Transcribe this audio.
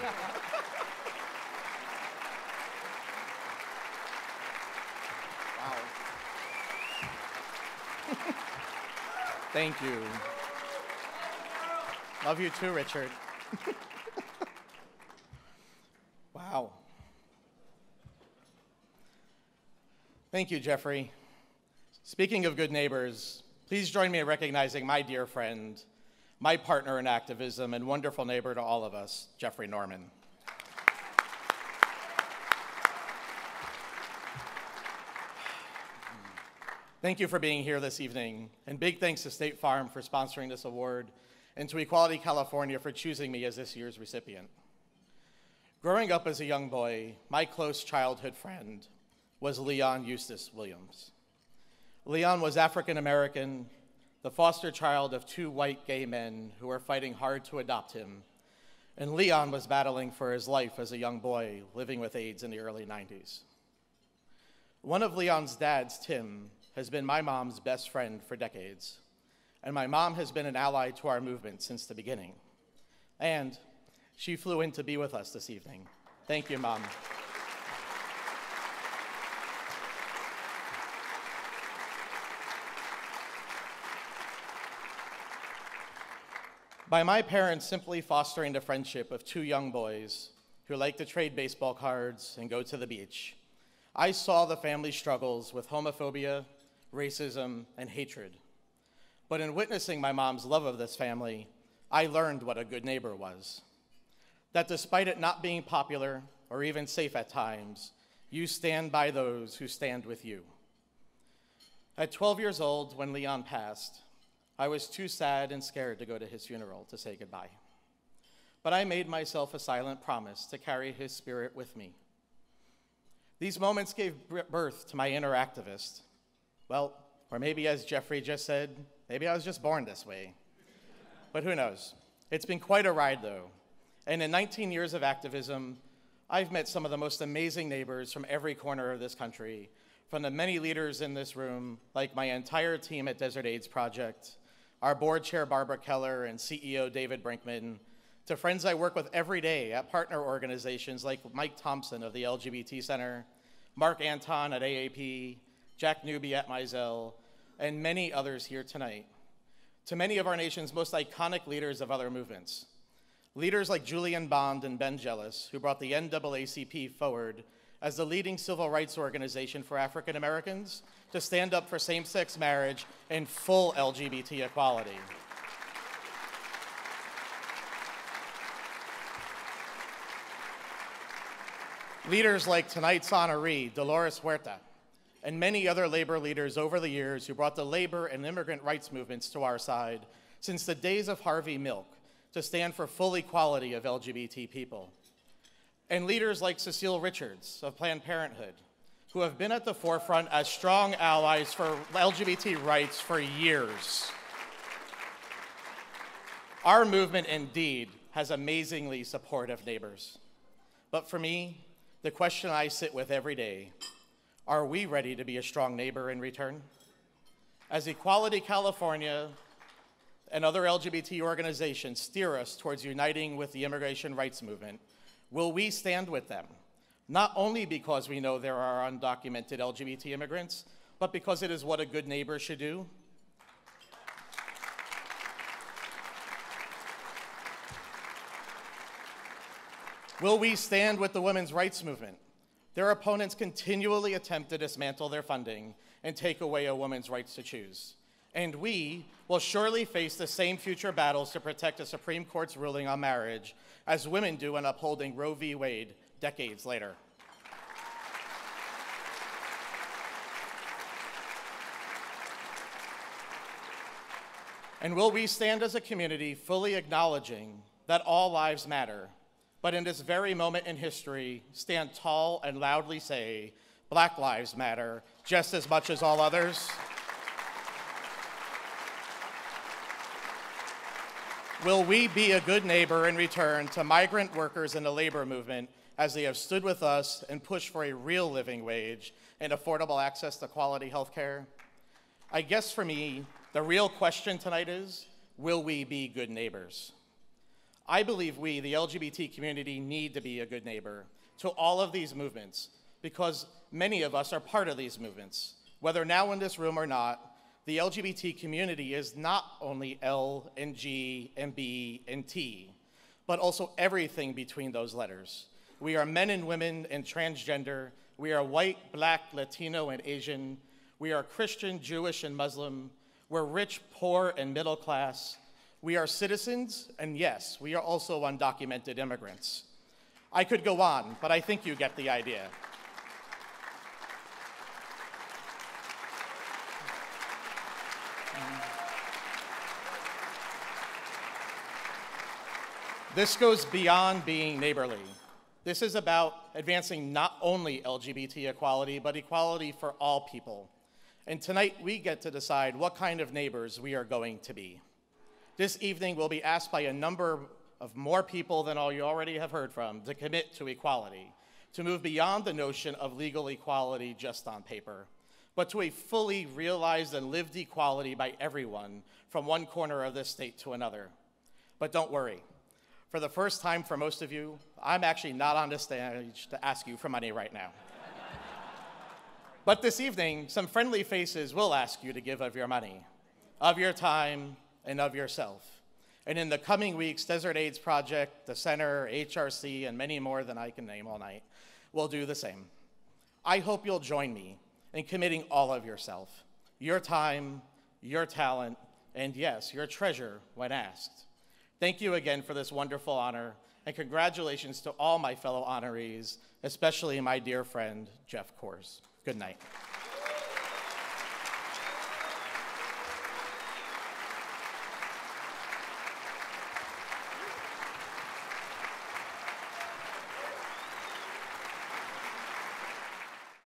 Wow. Thank you. Love you too, Richard. Wow. Thank you, Jeffrey. Speaking of good neighbors, please join me in recognizing my dear friend, my partner in activism, and wonderful neighbor to all of us, Jeffrey Norman. Thank you for being here this evening, and big thanks to State Farm for sponsoring this award, and to Equality California for choosing me as this year's recipient. Growing up as a young boy, my close childhood friend was Leon Eustace Williams. Leon was African American, the foster child of two white gay men who were fighting hard to adopt him, and Leon was battling for his life as a young boy living with AIDS in the early 90s. One of Leon's dads, Tim, has been my mom's best friend for decades, and my mom has been an ally to our movement since the beginning. And she flew in to be with us this evening. Thank you, Mom. By my parents simply fostering the friendship of two young boys who like to trade baseball cards and go to the beach, I saw the family struggles with homophobia, racism, and hatred. But in witnessing my mom's love of this family, I learned what a good neighbor was. That despite it not being popular or even safe at times, you stand by those who stand with you. At 12 years old, when Leon passed, I was too sad and scared to go to his funeral to say goodbye. But I made myself a silent promise to carry his spirit with me. These moments gave birth to my inner activist. Well, or maybe as Jeffrey just said, maybe I was just born this way. But who knows? It's been quite a ride, though. And in 19 years of activism, I've met some of the most amazing neighbors from every corner of this country, from the many leaders in this room, like my entire team at Desert AIDS Project, our board chair, Barbara Keller, and CEO, David Brinkman, to friends I work with every day at partner organizations like Mike Thompson of the LGBT Center, Mark Anton at AAP, Jack Newby at Mizell, and many others here tonight. To many of our nation's most iconic leaders of other movements. Leaders like Julian Bond and Ben Jealous, who brought the NAACP forward as the leading civil rights organization for African Americans to stand up for same-sex marriage and full LGBT equality. Leaders like tonight's honoree, Dolores Huerta, and many other labor leaders over the years who brought the labor and immigrant rights movements to our side since the days of Harvey Milk to stand for full equality of LGBT people. And leaders like Cecile Richards of Planned Parenthood, who have been at the forefront as strong allies for LGBT rights for years. Our movement indeed has amazingly supportive neighbors. But for me, the question I sit with every day, are we ready to be a strong neighbor in return? As Equality California and other LGBT organizations steer us towards uniting with the immigration rights movement, will we stand with them? Not only because we know there are undocumented LGBT immigrants, but because it is what a good neighbor should do? Will we stand with the women's rights movement? Their opponents continually attempt to dismantle their funding and take away a woman's rights to choose. And we will surely face the same future battles to protect the Supreme Court's ruling on marriage as women do in upholding Roe v. Wade decades later. And will we stand as a community fully acknowledging that all lives matter, but in this very moment in history, stand tall and loudly say, Black lives matter just as much as all others? Will we be a good neighbor in return to migrant workers in the labor movement as they have stood with us and pushed for a real living wage and affordable access to quality health care? I guess for me, the real question tonight is, will we be good neighbors? I believe we, the LGBT community, need to be a good neighbor to all of these movements because many of us are part of these movements. Whether now in this room or not, the LGBT community is not only L and G and B and T, but also everything between those letters. We are men and women and transgender. We are white, black, Latino, and Asian. We are Christian, Jewish, and Muslim. We're rich, poor, and middle class. We are citizens, and yes, we are also undocumented immigrants. I could go on, but I think you get the idea. This goes beyond being neighborly. This is about advancing not only LGBT equality, but equality for all people. And tonight, we get to decide what kind of neighbors we are going to be. This evening, we'll be asked by a number of more people than all you already have heard from to commit to equality, to move beyond the notion of legal equality just on paper, but to a fully realized and lived equality by everyone from one corner of this state to another. But don't worry. For the first time for most of you, I'm actually not on the stage to ask you for money right now. But this evening, some friendly faces will ask you to give of your money, of your time, and of yourself. And in the coming weeks, Desert AIDS Project, the Center, HRC, and many more than I can name all night will do the same. I hope you'll join me in committing all of yourself, your time, your talent, and yes, your treasure when asked. Thank you again for this wonderful honor, and congratulations to all my fellow honorees, especially my dear friend, Jeff Kors. Good night.